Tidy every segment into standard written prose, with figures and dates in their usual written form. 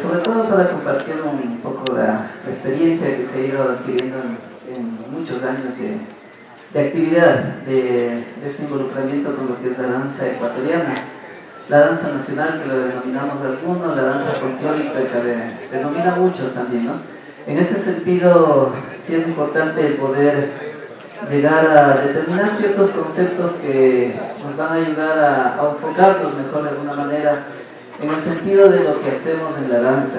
sobre todo para compartir un poco la experiencia que se ha ido adquiriendo en muchos años de actividad, de este involucramiento con lo que es la danza ecuatoriana, la danza nacional que lo denominamos algunos, la danza folclórica que denomina muchos también, ¿no? En ese sentido, sí es importante el poder llegar a determinar ciertos conceptos que nos van a ayudar a enfocarnos mejor de alguna manera en el sentido de lo que hacemos en la danza.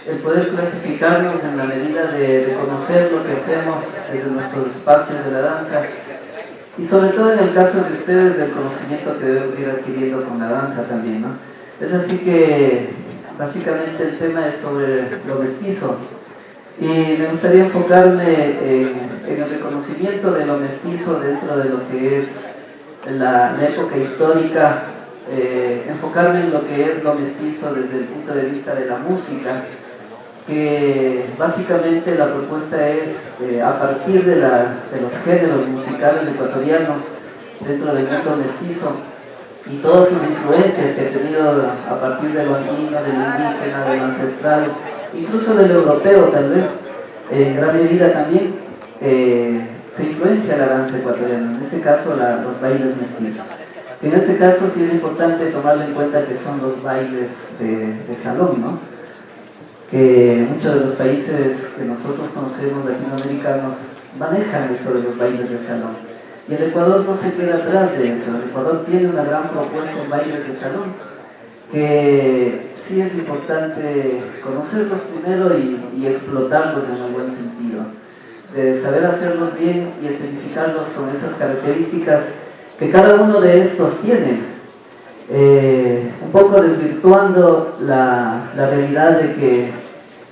El poder clasificarnos en la medida de conocer lo que hacemos desde nuestros espacios de la danza y sobre todo en el caso de ustedes del conocimiento que debemos ir adquiriendo con la danza también, ¿no? Es así que básicamente el tema es sobre lo mestizo y me gustaría enfocarme en el reconocimiento de lo mestizo dentro de lo que es la época histórica, enfocarme en lo que es lo mestizo desde el punto de vista de la música, que básicamente la propuesta es a partir de los géneros musicales ecuatorianos dentro del mundo mestizo y todas sus influencias que ha tenido a partir de lo andino, de lo indígena, de lo ancestral, incluso del europeo tal vez, en gran medida también se influencia la danza ecuatoriana, en este caso los bailes mestizos. En este caso sí es importante tomarlo en cuenta que son los bailes de salón, ¿no? Que muchos de los países que nosotros conocemos latinoamericanos manejan esto de los bailes de salón. Y el Ecuador no se queda atrás de eso. El Ecuador tiene una gran propuesta en bailes de salón, que sí es importante conocerlos primero y explotarlos en un buen sentido. De saber hacerlos bien y escenificarlos con esas características que cada uno de estos tiene. Un poco desvirtuando la realidad de que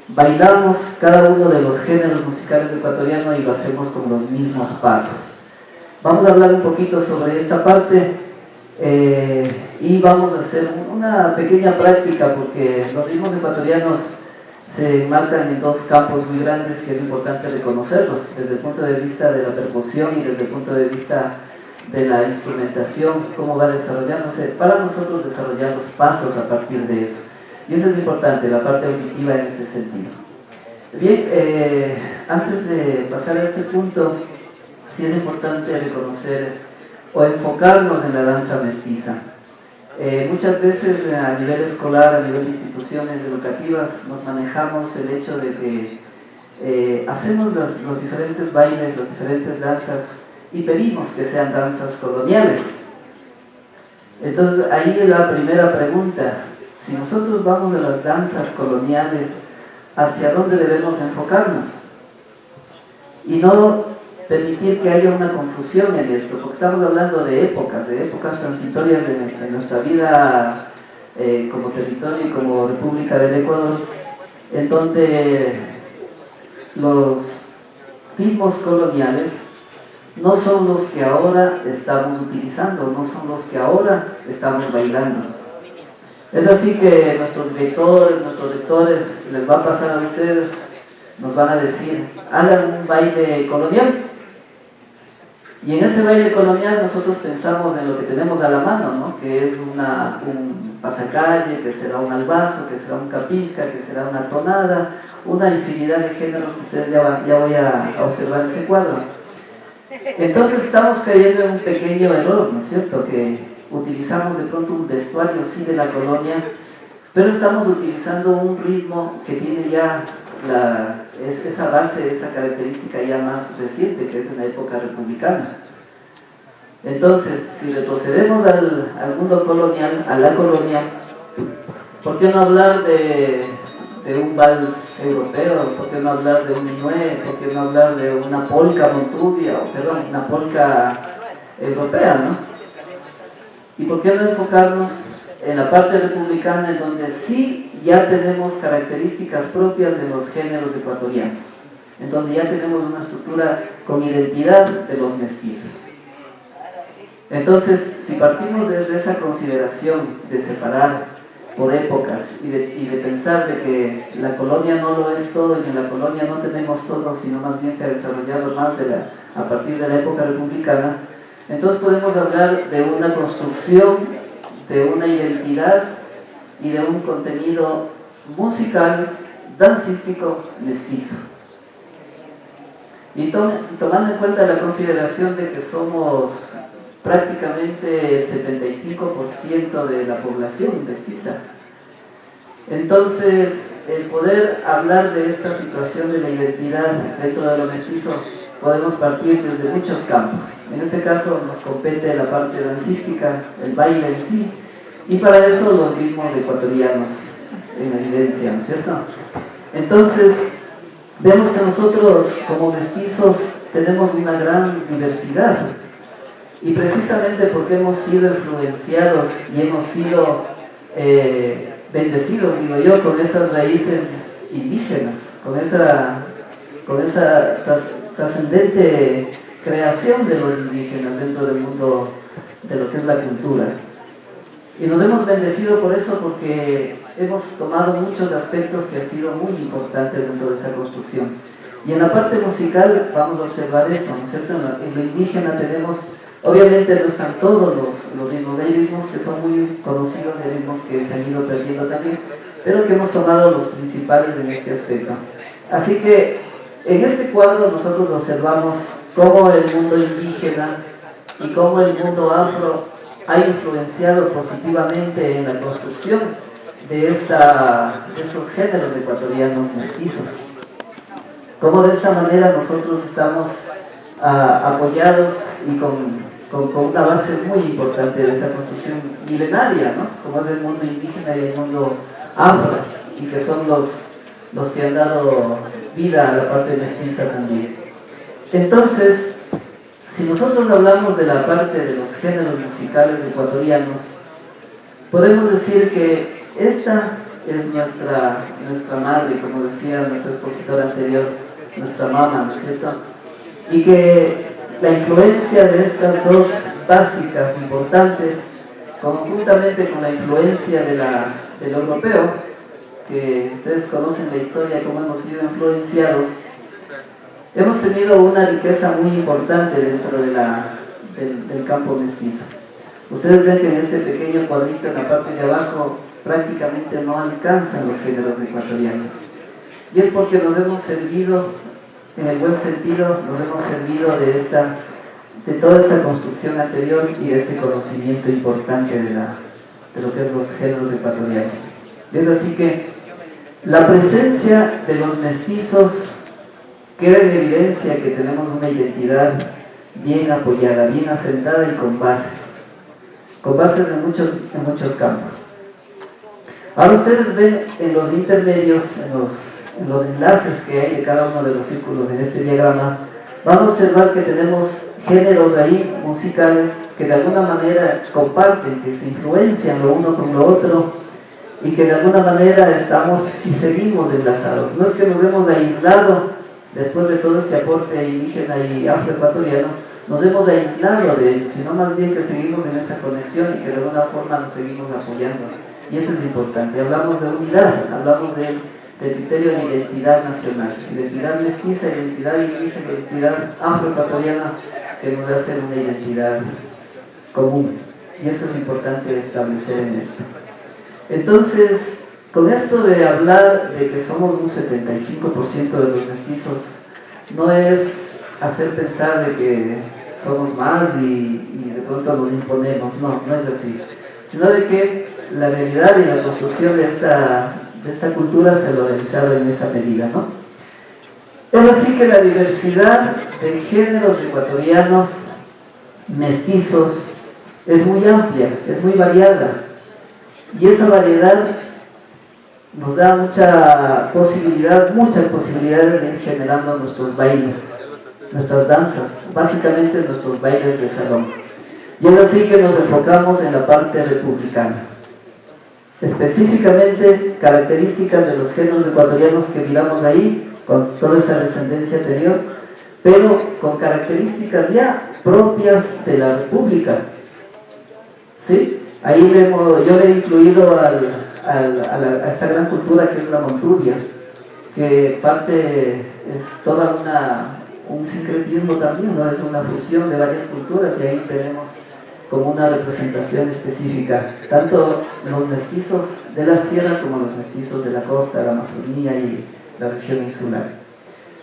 bailamos cada uno de los géneros musicales ecuatorianos y lo hacemos con los mismos pasos. Vamos a hablar un poquito sobre esta parte y vamos a hacer una pequeña práctica porque los ritmos ecuatorianos se enmarcan en dos campos muy grandes que es importante reconocerlos, desde el punto de vista de la percusión y desde el punto de vista de la instrumentación, cómo va desarrollándose, para nosotros desarrollar los pasos a partir de eso. Y eso es importante, la parte auditiva en este sentido. Bien, antes de pasar a este punto, sí es importante reconocer o enfocarnos en la danza mestiza. Muchas veces a nivel escolar, a nivel de instituciones educativas, nos manejamos el hecho de que hacemos los diferentes bailes, las diferentes danzas, y pedimos que sean danzas coloniales. Entonces ahí la primera pregunta, si nosotros vamos a las danzas coloniales, ¿hacia dónde debemos enfocarnos? Y no permitir que haya una confusión en esto, porque estamos hablando de épocas transitorias de nuestra vida como territorio y como República del Ecuador, en donde los ritmos coloniales no son los que ahora estamos utilizando, no son los que ahora estamos bailando. Es así que nuestros rectores, les va a pasar a ustedes, nos van a decir, hagan un baile colonial. Y en ese baile colonial nosotros pensamos en lo que tenemos a la mano, ¿no? Que es un pasacalle, que será un albazo, que será un capisca, que será una tonada, una infinidad de géneros que ustedes ya voy a observar en ese cuadro. Entonces estamos cayendo en un pequeño error, ¿no es cierto? Que utilizamos de pronto un vestuario sí de la colonia, pero estamos utilizando un ritmo que tiene ya esa base, esa característica ya más reciente, que es en la época republicana. Entonces, si retrocedemos al mundo colonial, a la colonia, ¿por qué no hablar de un vals europeo? ¿Por qué no hablar de un minué? ¿Por qué no hablar de una polca una polca europea, ¿no? ¿Y por qué no enfocarnos en la parte republicana, en donde sí ya tenemos características propias de los géneros ecuatorianos, en donde ya tenemos una estructura con identidad de los mestizos? Entonces, si partimos desde esa consideración de separar por épocas y de pensar de que la colonia no lo es todo y en la colonia no tenemos todo, sino más bien se ha desarrollado más a partir de la época republicana, entonces podemos hablar de una construcción, de una identidad y de un contenido musical, dancístico, mestizo. Y tomando en cuenta la consideración de que somos prácticamente el 75% de la población mestiza, entonces el poder hablar de esta situación de la identidad dentro de lo mestizo, podemos partir desde muchos campos. En este caso nos compete la parte dancística, el baile en sí, y para eso los ritmos ecuatorianos en evidencia, ¿no es cierto? Entonces, vemos que nosotros como mestizos tenemos una gran diversidad, y precisamente porque hemos sido influenciados y hemos sido bendecidos, digo yo, con esas raíces indígenas, con esa trascendente creación de los indígenas dentro del mundo de lo que es la cultura. Y nos hemos bendecido por eso, porque hemos tomado muchos aspectos que han sido muy importantes dentro de esa construcción. Y en la parte musical vamos a observar eso, ¿no es cierto? En lo indígena tenemos, obviamente no están todos los ritmos, hay ritmos que son muy conocidos, hay ritmos que se han ido perdiendo también, pero que hemos tomado los principales en este aspecto. Así que en este cuadro nosotros observamos cómo el mundo indígena y cómo el mundo afro ha influenciado positivamente en la construcción de estos géneros ecuatorianos mestizos. Cómo de esta manera nosotros estamos apoyados y con una base muy importante de esta construcción milenaria, ¿no? Como es el mundo indígena y el mundo afro, y que son los que han dado vida a la parte mestiza también. Entonces, si nosotros hablamos de la parte de los géneros musicales ecuatorianos, podemos decir que esta es nuestra madre, como decía nuestro expositor anterior, nuestra mamá, ¿no es cierto? Y que la influencia de estas dos básicas importantes, conjuntamente con la influencia del europeo, que ustedes conocen la historia, cómo hemos sido influenciados, hemos tenido una riqueza muy importante dentro del campo mestizo. Ustedes ven que en este pequeño cuadrito en la parte de abajo prácticamente no alcanzan los géneros ecuatorianos. Y es porque nos hemos servido, en el buen sentido, nos hemos servido de toda esta construcción anterior y de este conocimiento importante de lo que es los géneros ecuatorianos. Es así que la presencia de los mestizos queda en evidencia que tenemos una identidad bien apoyada, bien asentada y con bases en muchos campos. Ahora ustedes ven en los intermedios, en los enlaces que hay de cada uno de los círculos en este diagrama, van a observar que tenemos géneros ahí musicales que de alguna manera comparten, que se influencian lo uno con lo otro, y que de alguna manera estamos y seguimos enlazados. No es que nos hemos aislado después de todo este aporte indígena y afroecuatoriano, nos hemos aislado de ellos, sino más bien que seguimos en esa conexión y que de alguna forma nos seguimos apoyando. Y eso es importante. Hablamos de unidad, hablamos del criterio de identidad nacional, identidad mestiza, identidad indígena, identidad afroecuatoriana, que nos hace una identidad común. Y eso es importante establecer en esto. Entonces, con esto de hablar de que somos un 75% de los mestizos, no es hacer pensar de que somos más y de pronto nos imponemos, no es así, sino de que la realidad y la construcción de esta cultura se lo ha realizado en esa medida, ¿no? Es así que la diversidad de géneros ecuatorianos mestizos es muy amplia, es muy variada, y esa variedad nos da muchas posibilidades de ir generando nuestros bailes, nuestras danzas, básicamente nuestros bailes de salón. Y es así que nos enfocamos en la parte republicana. Específicamente, características de los géneros ecuatorianos que miramos ahí, con toda esa descendencia anterior, pero con características ya propias de la República. ¿Sí? Ahí yo le he incluido a esta gran cultura que es la monturbia, que parte es toda un sincretismo también, ¿no? Es una fusión de varias culturas, y ahí tenemos como una representación específica, tanto los mestizos de la sierra como los mestizos de la costa, la Amazonía y la región insular.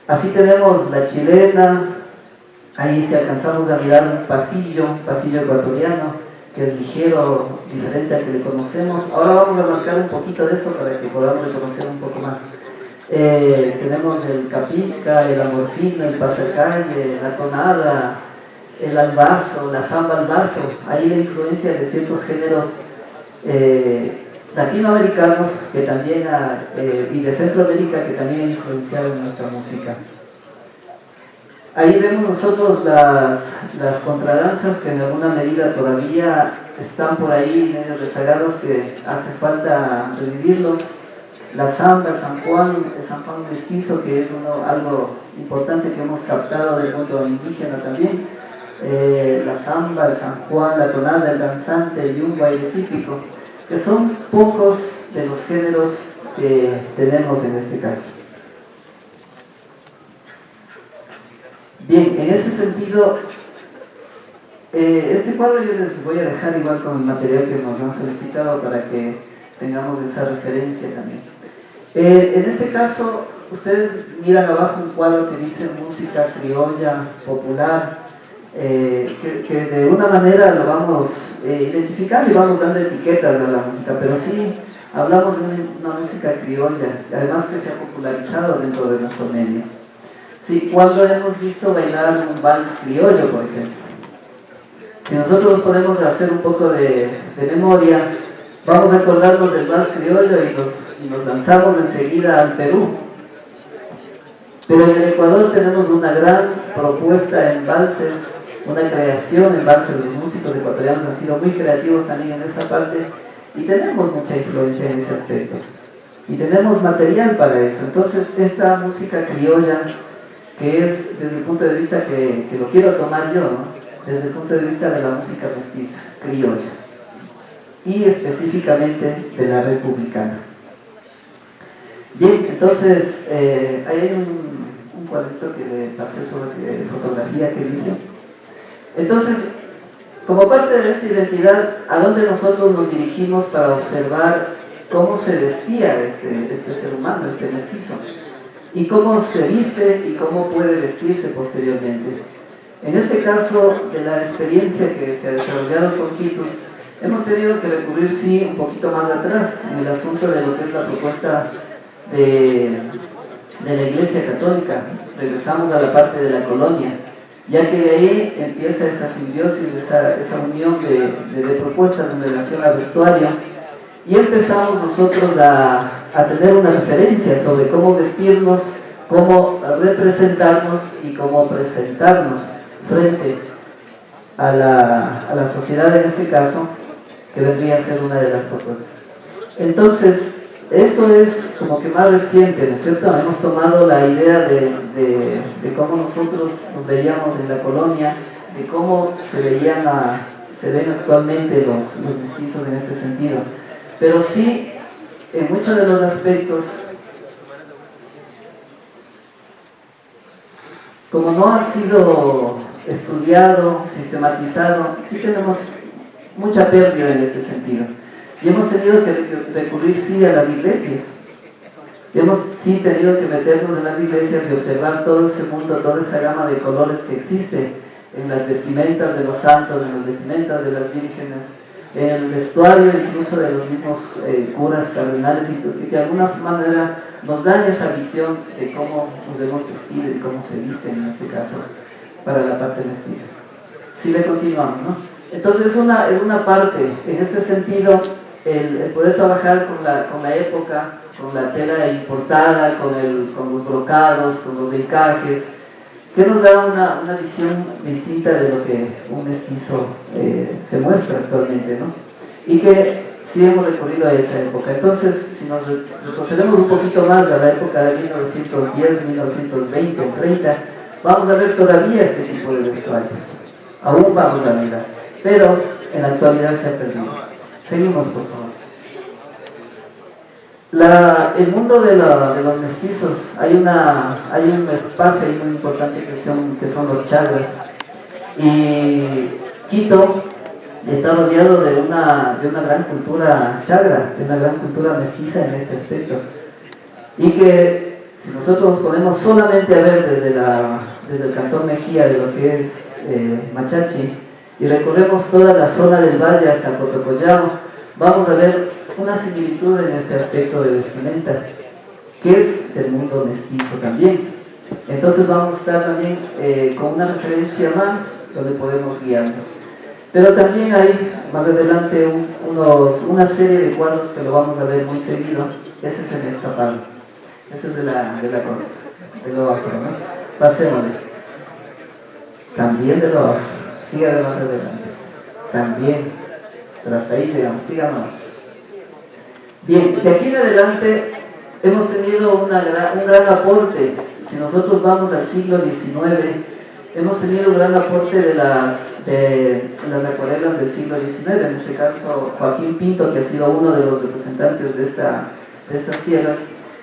Así tenemos la chilena, ahí si alcanzamos a mirar un pasillo ecuatoriano, que es ligero, diferente al que le conocemos. Ahora vamos a marcar un poquito de eso para que podamos reconocer un poco más. Tenemos el capisca, el amorfino, el pasacalle, la tonada, el albazo, la samba albazo. Ahí la influencia de ciertos géneros latinoamericanos que también y de Centroamérica que también han influenciado en nuestra música. Ahí vemos nosotros las contradanzas que en alguna medida todavía están por ahí medio rezagados, que hace falta revivirlos. La samba, el San Juan mestizo, que es algo importante que hemos captado del mundo indígena también. La samba, el San Juan, la tonada, el danzante, y un baile típico, que son pocos de los géneros que tenemos en este caso. Bien, en ese sentido, este cuadro yo les voy a dejar igual con el material que nos han solicitado para que tengamos esa referencia también. En este caso, ustedes miran abajo un cuadro que dice música criolla popular, que de una manera lo vamos identificando y vamos dando etiquetas a la música, pero sí hablamos de una música criolla, además que se ha popularizado dentro de nuestro medio. Sí, cuando hemos visto bailar un vals criollo, por ejemplo. Si nosotros podemos hacer un poco de memoria, vamos a acordarnos del vals criollo y nos lanzamos enseguida al Perú. Pero en el Ecuador tenemos una gran propuesta en valses, una creación en valses. Los músicos ecuatorianos han sido muy creativos también en esa parte y tenemos mucha influencia en ese aspecto. Y tenemos material para eso. Entonces, esta música criolla, que es desde el punto de vista que lo quiero tomar yo, ¿no? Desde el punto de vista de la música mestiza, criolla, y específicamente de la republicana. Bien, entonces, ahí hay un cuadrito que le pasé sobre fotografía que dice. Entonces, como parte de esta identidad, ¿a dónde nosotros nos dirigimos para observar cómo se vestía este ser humano, este mestizo? Y cómo se viste y cómo puede vestirse posteriormente. En este caso, de la experiencia que se ha desarrollado con Quitus, hemos tenido que recurrir, sí, un poquito más atrás, en el asunto de lo que es la propuesta de la Iglesia Católica. Regresamos a la parte de la colonia, ya que de ahí empieza esa simbiosis, esa unión de propuestas en relación al vestuario, y empezamos nosotros a tener una referencia sobre cómo vestirnos, cómo representarnos y cómo presentarnos frente a la sociedad en este caso, que vendría a ser una de las propuestas. Entonces, esto es como que más reciente, ¿no es cierto? Hemos tomado la idea de cómo nosotros nos veíamos en la colonia, de cómo se ven actualmente los mestizos en este sentido. Pero sí, en muchos de los aspectos, como no ha sido estudiado, sistematizado, sí tenemos mucha pérdida en este sentido. Y hemos tenido que recurrir, sí, a las iglesias. Y hemos, sí, tenido que meternos en las iglesias y observar todo ese mundo, toda esa gama de colores que existe en las vestimentas de los santos, en las vestimentas de las vírgenes, en el vestuario incluso de los mismos curas, cardenales, y que de alguna manera nos dan esa visión de cómo nos debemos vestir y cómo se visten en este caso para la parte mestiza. Si le continuamos, ¿no? Entonces es una parte, en este sentido, el poder trabajar con la época, con la tela importada, con los brocados, con los encajes, que nos da una visión distinta de lo que un mestizo se muestra actualmente, ¿no? Y que sí hemos recurrido a esa época. Entonces, si nos retrocedemos un poquito más a la época de 1910, 1920, 30, vamos a ver todavía este tipo de vestuarios. Aún vamos a mirar, pero en la actualidad se ha perdido. Seguimos, por favor. El mundo de los mestizos, hay un espacio ahí muy importante que son los chagras. Y Quito está rodeado de una gran cultura chagra, de una gran cultura mestiza en este aspecto. Y que si nosotros nos ponemos solamente a ver desde el cantón Mejía, de lo que es Machachi, y recorremos toda la zona del valle hasta Cotocollao, vamos a ver una similitud en este aspecto de vestimenta, que es del mundo mestizo también. Entonces vamos a estar también con una referencia más donde podemos guiarnos. Pero también hay más adelante una serie de cuadros que lo vamos a ver muy seguido. Ese es el escapado, ese es de la costa, de lo afro, ¿no? Pasémosle. También de lo afro, sígale más adelante. También, pero hasta ahí llegamos, síganos. Bien, de aquí en adelante hemos tenido un gran aporte. Si nosotros vamos al siglo XIX, hemos tenido un gran aporte de las acuarelas del siglo XIX, en este caso Joaquín Pinto, que ha sido uno de los representantes de estas tierras,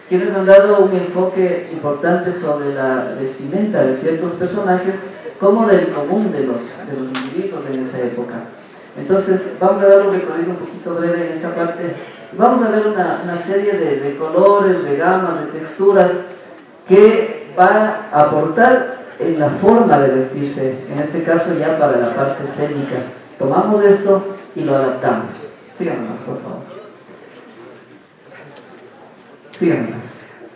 quienes han dado un enfoque importante sobre la vestimenta de ciertos personajes, como del común de los individuos en esa época. Entonces, vamos a dar un recorrido un poquito breve en esta parte. Vamos a ver una serie de colores, de gamas, de texturas, que va a aportar en la forma de vestirse, en este caso ya para la parte escénica. Tomamos esto y lo adaptamos. Síganos, por favor. Síganos.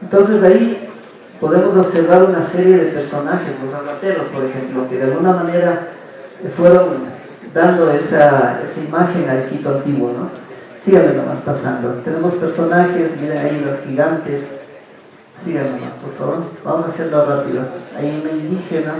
Entonces ahí podemos observar una serie de personajes, los abrateros, por ejemplo, que de alguna manera fueron dando esa imagen al Quito antiguo, ¿no? Síganme nomás pasando. Tenemos personajes, miren ahí los gigantes. Síganme nomás, por favor. Vamos a hacerlo rápido. Hay una indígena.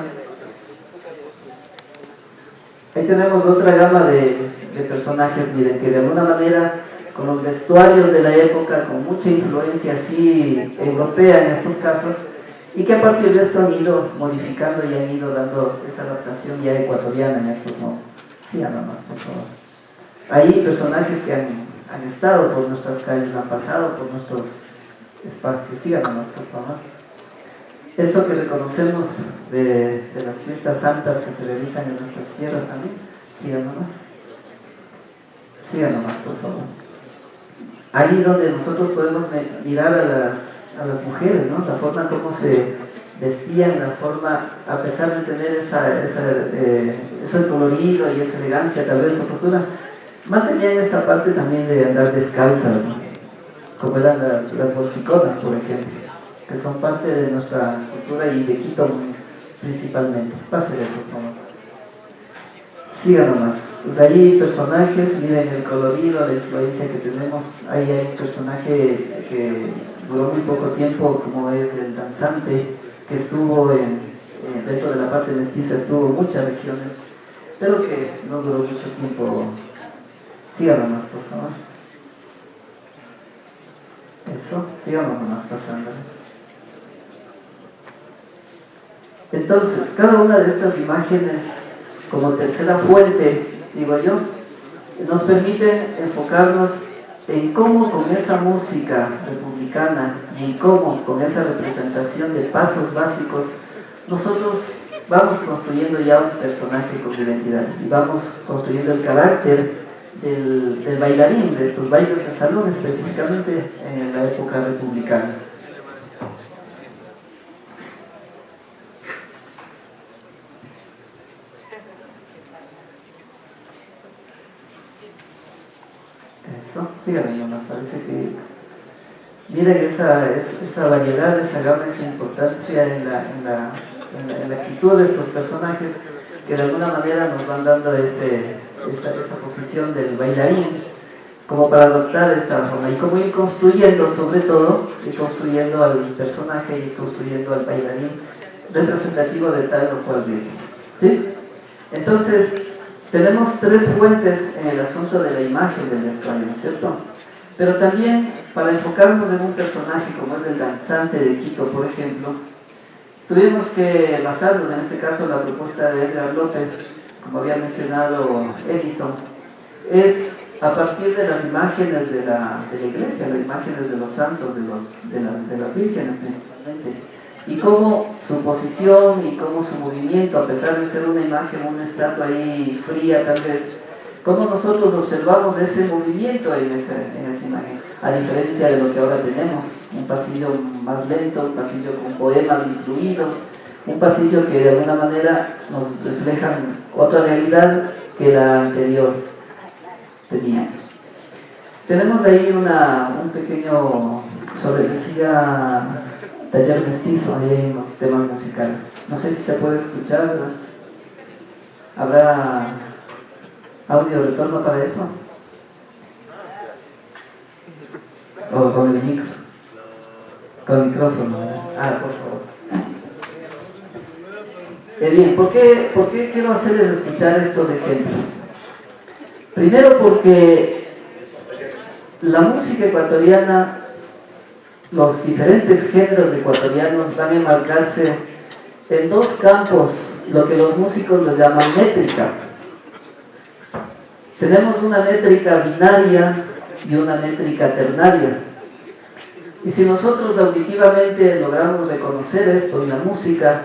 Ahí tenemos otra gama de personajes, miren, que de alguna manera, con los vestuarios de la época, con mucha influencia así europea en estos casos, y que a partir de esto han ido modificando y han ido dando esa adaptación ya ecuatoriana en estos momentos. Síganme nomás, por favor. Hay personajes que han estado por nuestras calles, han pasado por nuestros espacios. Síganos, por favor. Esto que reconocemos de las fiestas santas que se realizan en nuestras tierras también. Síganos. Síganos, por favor. Ahí donde nosotros podemos mirar a las mujeres, ¿no? La forma como se vestían, la forma, a pesar de tener ese colorido y esa elegancia, tal vez su postura, mantenían esta parte también de andar descalzas, ¿no? Como eran las bolsiconas, por ejemplo, que son parte de nuestra cultura y de Quito principalmente. Pásale, por favor. Siga nomás. Pues ahí personajes, miren el colorido, la influencia que tenemos. Ahí hay un personaje que duró muy poco tiempo, como es el danzante, que estuvo dentro de la parte mestiza, estuvo en muchas regiones, pero que no duró mucho tiempo. Siga nomás, por favor. Eso, sigamos nomás pasando. Entonces, cada una de estas imágenes, como tercera fuente, digo yo, nos permite enfocarnos en cómo con esa música republicana y cómo con esa representación de pasos básicos, nosotros vamos construyendo ya un personaje con identidad y vamos construyendo el carácter del bailarín, de estos bailes de salón, específicamente en la época republicana. Eso, síganme nomás, parece que miren esa variedad, esa gama, esa importancia en la actitud de estos personajes que de alguna manera nos van dando esa posición del bailarín como para adoptar esta forma y como ir construyendo, sobre todo, ir construyendo al personaje y construyendo al bailarín representativo de tal o cual ritmo, ¿sí? Entonces tenemos tres fuentes en el asunto de la imagen del vestuario, ¿no es cierto? Pero también para enfocarnos en un personaje como es el danzante de Quito, por ejemplo, tuvimos que basarnos, en este caso la propuesta de Edgar López, como había mencionado Edison, es a partir de las imágenes de la iglesia, las imágenes de los santos, de las vírgenes principalmente, y cómo su posición y cómo su movimiento, a pesar de ser una imagen, una estatua ahí fría tal vez, cómo nosotros observamos ese movimiento en esa imagen, a diferencia de lo que ahora tenemos, un pasillo más lento, un pasillo con poemas incluidos, un pasillo que de alguna manera nos refleja otra realidad que la anterior teníamos. Tenemos ahí un pequeño, sobre decía taller mestizo, ahí hay unos temas musicales. No sé si se puede escuchar, ¿verdad? ¿Habrá audio retorno para eso? ¿O con el micro? Con el micrófono. Ah, por favor. Bien, ¿por qué quiero hacerles escuchar estos ejemplos? Primero porque la música ecuatoriana, los diferentes géneros ecuatorianos van a enmarcarse en dos campos, lo que los músicos lo llaman métrica. Tenemos una métrica binaria y una métrica ternaria. Y si nosotros auditivamente logramos reconocer esto en la música,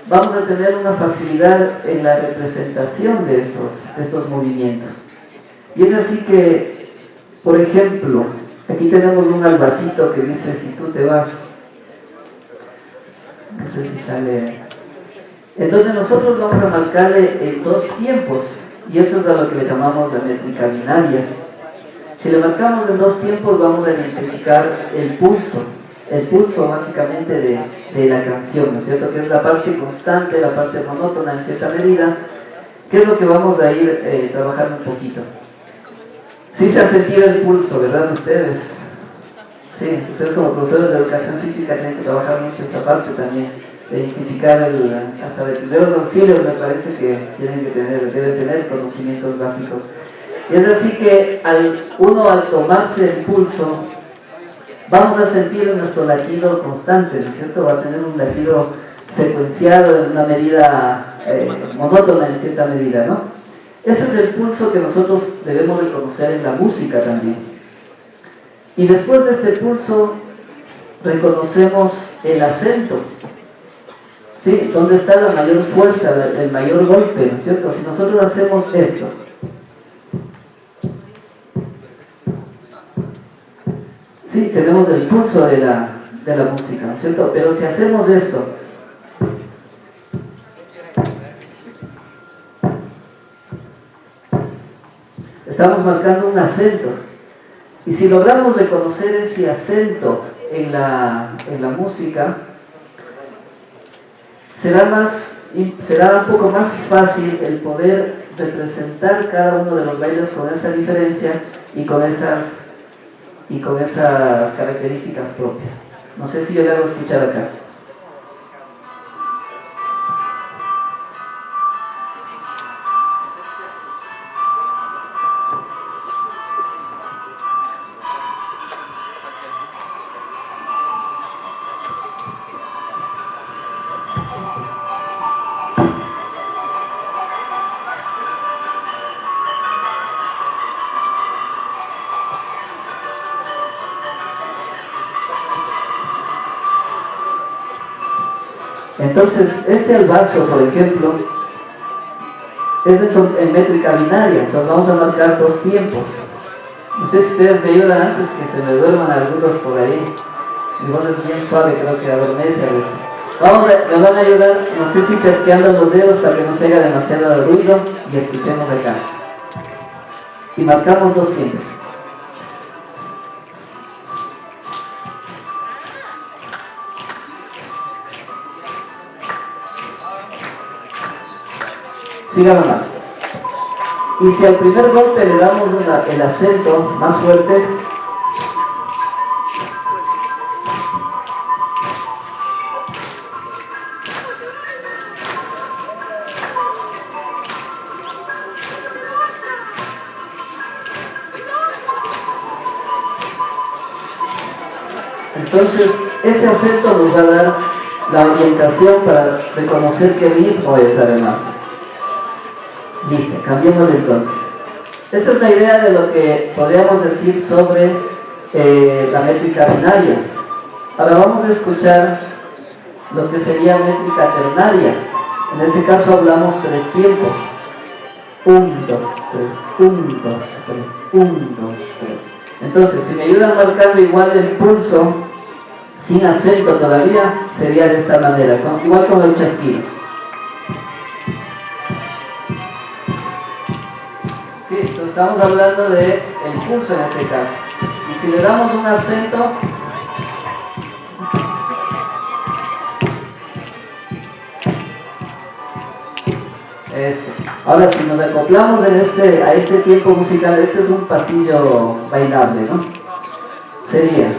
vamos a tener una facilidad en la representación de estos movimientos. Y es así que, por ejemplo, aquí tenemos un albacito que dice: si tú te vas. No sé si sale. En donde nosotros vamos a marcarle en dos tiempos, y eso es a lo que le llamamos la métrica binaria. Si le marcamos en dos tiempos, vamos a identificar el pulso básicamente de la canción, ¿no es cierto? Que es la parte constante, la parte monótona en cierta medida, que es lo que vamos a ir trabajando un poquito. Sí se ha sentido el pulso, ¿verdad ustedes? Sí, ustedes como profesores de educación física tienen que trabajar mucho esa parte también, de identificar hasta de primeros auxilios. Me parece que deben tener conocimientos básicos. Y es así que uno al tomarse el pulso, vamos a sentir nuestro latido constante, ¿no es cierto? Va a tener un latido secuenciado en una medida monótona en cierta medida, ¿no? Ese es el pulso que nosotros debemos reconocer en la música también. Y después de este pulso, reconocemos el acento, ¿sí? ¿Dónde está la mayor fuerza, el mayor golpe, ¿no es cierto? Si nosotros hacemos esto, sí, tenemos el pulso de la música, ¿no es cierto? Pero si hacemos esto, estamos marcando un acento. Y si logramos reconocer ese acento en la música, será un poco más fácil el poder representar cada uno de los bailes con esa diferencia y con esas características propias. No sé si yo le hago escuchar acá. Entonces, este albazo, por ejemplo, es en métrica binaria. Entonces vamos a marcar dos tiempos. No sé si ustedes me ayudan antes que se me duerman algunos por ahí. Mi voz es bien suave, creo que adormece a veces. Me van a ayudar, no sé si chasqueando los dedos para que no se haga demasiado ruido, y escuchemos acá. Y marcamos dos tiempos. Síganlo más. Y si al primer golpe le damos el acento más fuerte, entonces ese acento nos va a dar la orientación para reconocer qué ritmo es además. Listo, cambiémosle entonces. Esa es la idea de lo que podríamos decir sobre la métrica binaria. Ahora vamos a escuchar lo que sería métrica ternaria. En este caso hablamos tres tiempos. 1, 2, 3, 1, 2, 3, 1, 2, 3. Entonces, si me ayudan marcando igual el pulso, sin acento todavía, sería de esta manera, igual con los chasquidos. Sí, entonces estamos hablando del pulso en este caso. Y si le damos un acento, eso. Ahora, si nos acoplamos a este tiempo musical, este es un pasillo bailable, ¿no? Sería.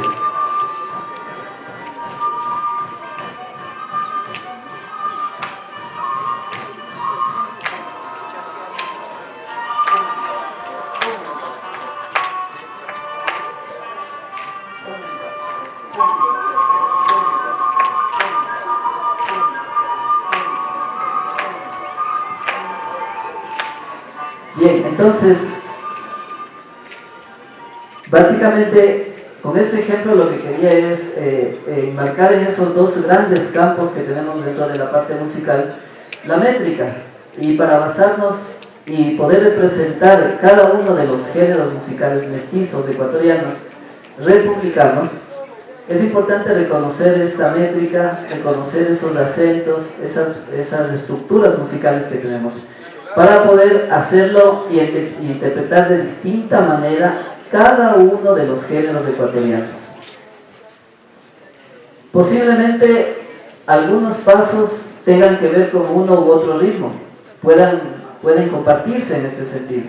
Bien, entonces, básicamente, con este ejemplo lo que quería es enmarcar en esos dos grandes campos que tenemos dentro de la parte musical, la métrica, y para basarnos y poder representar cada uno de los géneros musicales mestizos, ecuatorianos, republicanos, es importante reconocer esta métrica, reconocer esos acentos, esas estructuras musicales que tenemos, para poder hacerlo y interpretar de distinta manera cada uno de los géneros ecuatorianos. Posiblemente algunos pasos tengan que ver con uno u otro ritmo, pueden compartirse en este sentido,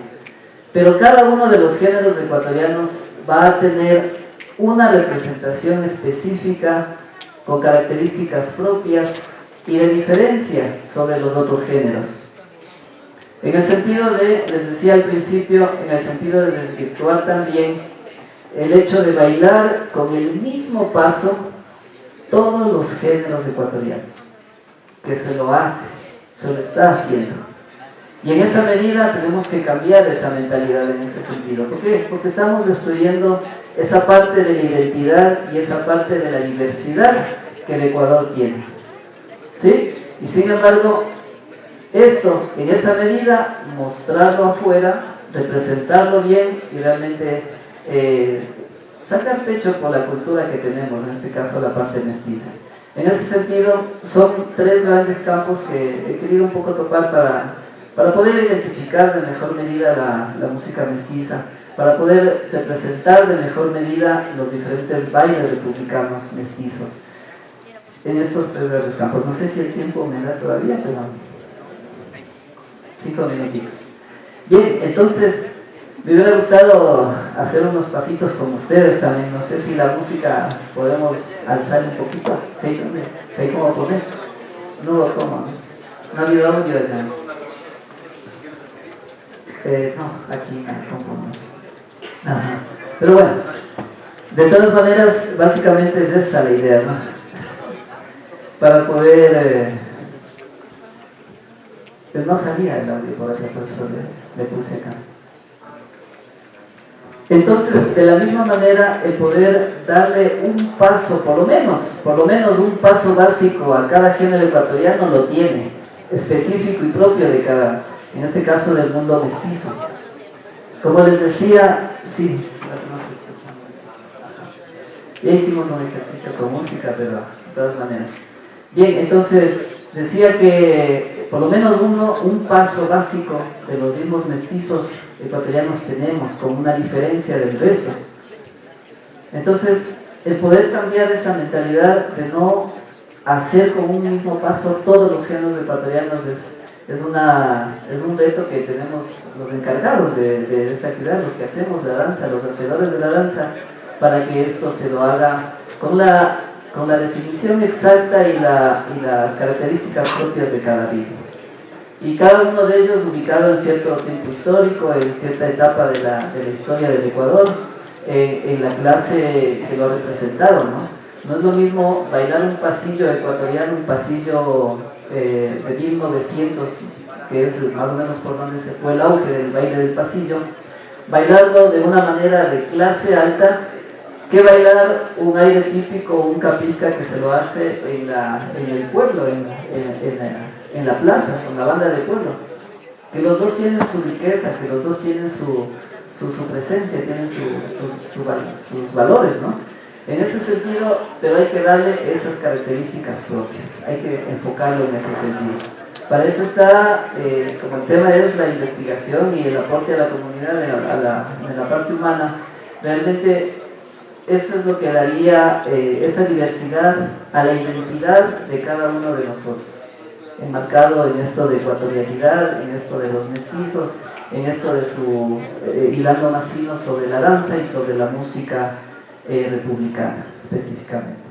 pero cada uno de los géneros ecuatorianos va a tener una representación específica con características propias y de diferencia sobre los otros géneros. En el sentido de, les decía al principio, en el sentido de desvirtuar también el hecho de bailar con el mismo paso todos los géneros ecuatorianos, que se lo hace, se lo está haciendo. Y en esa medida tenemos que cambiar esa mentalidad en ese sentido. ¿Por qué? Porque estamos destruyendo esa parte de la identidad y esa parte de la diversidad que el Ecuador tiene. ¿Sí? Y sin embargo, esto, en esa medida, mostrarlo afuera, representarlo bien y realmente sacar pecho por la cultura que tenemos, en este caso la parte mestiza. En ese sentido, son tres grandes campos que he querido un poco topar para poder identificar de mejor medida la música mestiza, para poder representar de mejor medida los diferentes bailes republicanos mestizos en estos tres grandes campos. No sé si el tiempo me da todavía, pero 5 minutitos. Bien, entonces me hubiera gustado hacer unos pasitos con ustedes también. No sé si la música podemos alzar un poquito. ¿Sí cómo poner? No, ¿cómo? No ha habido audio allá. No, aquí me compongo. Ajá. Pero bueno, de todas maneras, básicamente es esa la idea, ¿no? Para poder... no salía el audio, por ejemplo, eso le puse acá. Entonces, de la misma manera, el poder darle un paso, por lo menos un paso básico a cada género ecuatoriano lo tiene, específico y propio de cada, en este caso del mundo mestizo. Como les decía, sí, no se escucha. Ya hicimos un ejercicio con música, pero de todas maneras. Bien, entonces, decía que por lo menos un paso básico de los ritmos mestizos ecuatorianos tenemos, con una diferencia del resto. Entonces, el poder cambiar esa mentalidad de no hacer con un mismo paso todos los géneros ecuatorianos es un reto que tenemos los encargados de esta actividad, los que hacemos la danza, los hacedores de la danza, para que esto se lo haga con la definición exacta y las características propias de cada ritmo. Y cada uno de ellos ubicado en cierto tiempo histórico, en cierta etapa de la historia del Ecuador, en la clase que lo ha representado, ¿no? No es lo mismo bailar un pasillo ecuatoriano, un pasillo de 1900, que es más o menos por donde se fue el auge del baile del pasillo, bailarlo de una manera de clase alta, que bailar un aire típico, un capisca que se lo hace en el pueblo, en la plaza, con la banda del pueblo. que los dos tienen su riqueza, que los dos tienen su presencia, tienen sus valores, ¿no? En ese sentido, pero hay que darle esas características propias, hay que enfocarlo en ese sentido. Para eso está, como el tema es la investigación y el aporte a la comunidad en la parte humana, realmente eso es lo que daría esa diversidad a la identidad de cada uno de nosotros, enmarcado en esto de ecuatorianidad, en esto de los mestizos, en esto de su hilando más fino sobre la danza y sobre la música republicana específicamente.